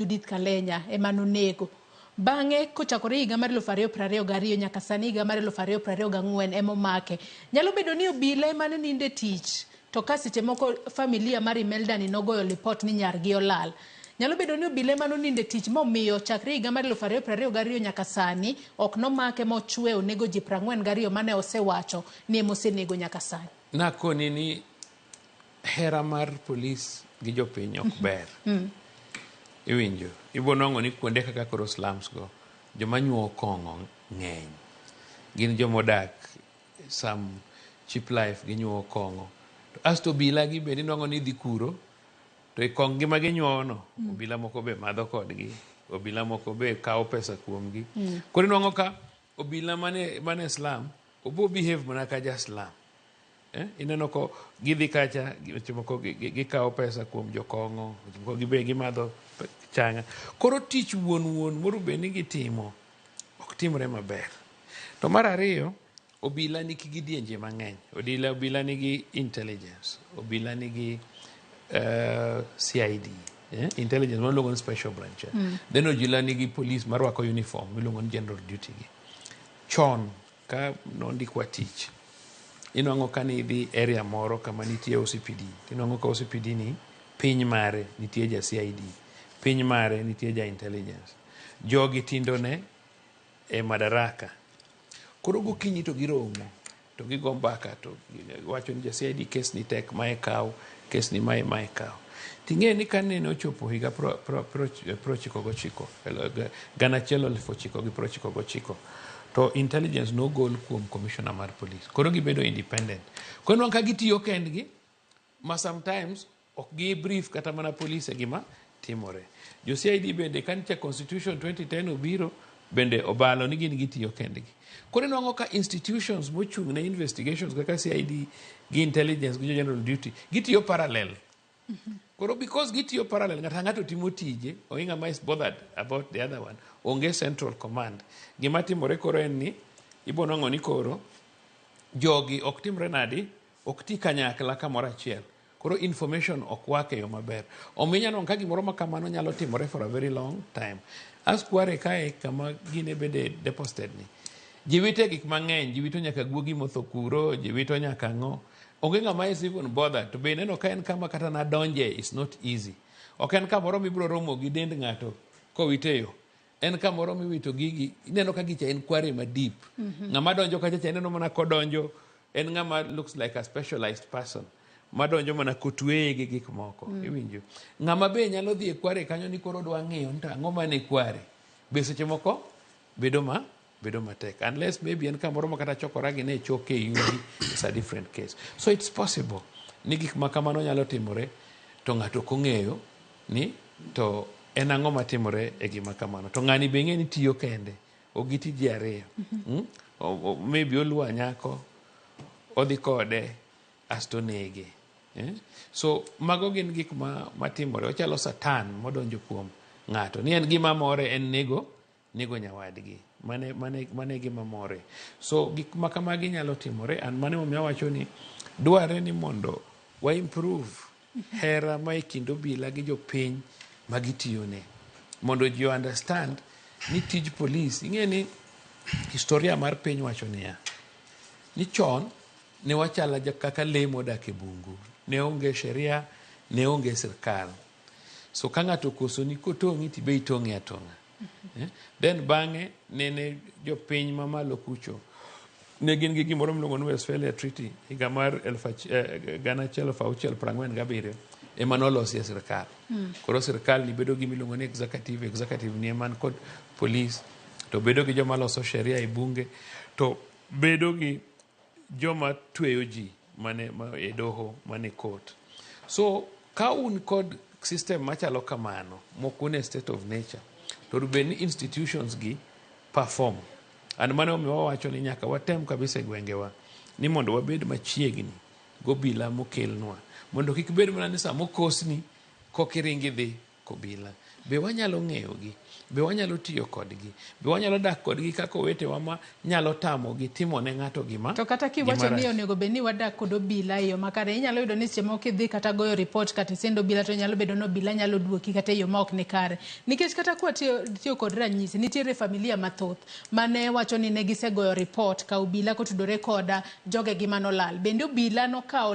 Judith Kalenya emanonego. Bang'e kochakore higa mar 2022 nyaka sani higa mar 2024 emomake. Nyalo bedo ni obila emane ninde tich to ka seche moko familia mar Imelda ni nogoyo lipot ni nyargi olal. Nyalo bedo ni obila emane ninde tich momiyo chakre higa mar 2022 nyaka sani ok nomake mochwe onego ji 42 mane osewacho ni emosenego nyaka sani. Nakoni ni hera mar polis gi jopiny ok ber. Iwinjo ibo nongo ni kuonde kaka koro slums go joma nyuo kong'o ng'eny gin jomodak some cheap life ginyuo kong'o to asto bila gi bende nongo ni dhi kuro to ikong gi ma ginyuono obila moko be madho kodgi obila moko be kawo pesa kuomgi koro nongo ka obila mane slum obo behave mana ka ja slum ineno ko gidhi kacha moko gikawo pesa kuom jokong'o moko gibe gimadho changa koro tich wuon morube ni gitimo ok timre maber. To mar ariyo obila nigi kidienje mang'eny. Obila nigi intelligence, obila nigi CID, intelligence miluongo ni special branch. Then obila nigi police marwako uniform miluongo ni general duty gi. Chon ka nondikwa tich inwang'o ka nidhi area moro kama nitie OCPD inwang'o ka OCPD ni piny mare nitie ja CID, piny mare nitie ja intelligence. Jogi tindone e madaraka koro gokinyi to giromo to gigo mbaka to wacho ni ja CID kes ni tek mae kaw kes ni mae kaw. Ting'e ni ka nene ochopo higa 1999 to intelligence no gol kuom commissioner mar police koro gibedo independent koro nwango ka gitiyo kendgi ma sometimes ok gi brief kata mana police gima timore. Jo CID bende kancha constitution 2010 obiro bende obalo ni gin gitiyo kendgi koro nwango ka institutions mochung' ne investigations kaka CID gi intelligence gi general duty gitiyo parallel. Koro because gitiyo parallel ng'ato timo tije oinga ma is bothered about the other one onge central command gima timore koro en ni ibo nwango ni koro jogi ok timre nadi ok ti kanyakla kamoro achiel koro information ok wake yo maber ominya non ka gimoro ma kamano nyalo timore for a very long time. Askware kae kama gine bede deposited ni jiwite gik mang'eny jiwito nyaka guogi motho kuro jiwito nyaka ng'o onge ng'ama is even bothered to be neno ka en kama kata na donje is not easy ok en kamoro mibro romo gi dend ng'ato kowiteyo en kamoro miwito gigi ineno ka gicha en kware ma deep ng'ama donjo kacha ineno mana kodonjo en ng'ama looks like a specialized person madonjo mana kotweye gi gik moko iwinjo ng'ama be nyalo dhi e kware kanyo ni koro dwa ng'iyo nta ang'o mane kware be seche moko bedo matek unless maybe en kamoro ma kata chokora gi ne choke yudi is a different case. So it's possible ni gik ma kamano nyalo timore to ng'ato kong'eyo ni to en ang'o matimore e gima kamano to ng'ani be ng'e ni tiyo kende ogiti ji ariyo maybe oluwa nyako odhi kode asto nege. So mago gin gik matimore ochalo satan modonjo kuom ng'ato ni en gima more en nego nyawadgi mane gima more. So gik makamagi nyalo timore and mane momiyo wacho ni dware ni mondo wa improve hera ma ikindo obila gi jopiny magitiyone mondo ji understand ni tij police ing'e ni historia mar piny wacho niya ni chon ne wachala kaka le modak e bungu ne onge sheria ne onge sirkal so ka ng'ato koso ni kotong'i tibe itong'e atong'a then bang'e nene jopiny mamalo kucho ne gin gi gimoro miluongo ni Westphalia Treaty higa mar 1647 ema nolosie sirkal koro sirkal ni bedo gi miluongo ni executive ni eman kod police to bedo gi joma loso sheria e bunge to bedo gi joma tweyo ji mane e doho mane court. So ka un kod system machalo kamano mokune state of nature to rubeni institutions gi perform and mane omiwa wacho ni nyaka watem kabisa e gwengewa ni mondo wabed machiegni gobila mokelnwa mondo kik bed mana ni samo kosni kokiringi dhi kobila be wanyalo ng'eyogi, be wanyalo tiyo kodgi, be wanyalo dak kodgi kaka owetewa ma nyalo tamogi timo ne ng'ato gima. To kata kiwacho ni onego bed ni wadak kod obila e yo makare, inyalo yudo ni seche moko idhi kata goyo report kata isendo obila, to nyalo bedo ni obila nyalo duoki kata e yo ma ok ni kare. Nikech kata kwa tiyo kod ranyisi, nitiere familia mathoth mane wacho ni ne gisegoyo report ka obila kotudore koda jogegi manolal. Bende obila nokawo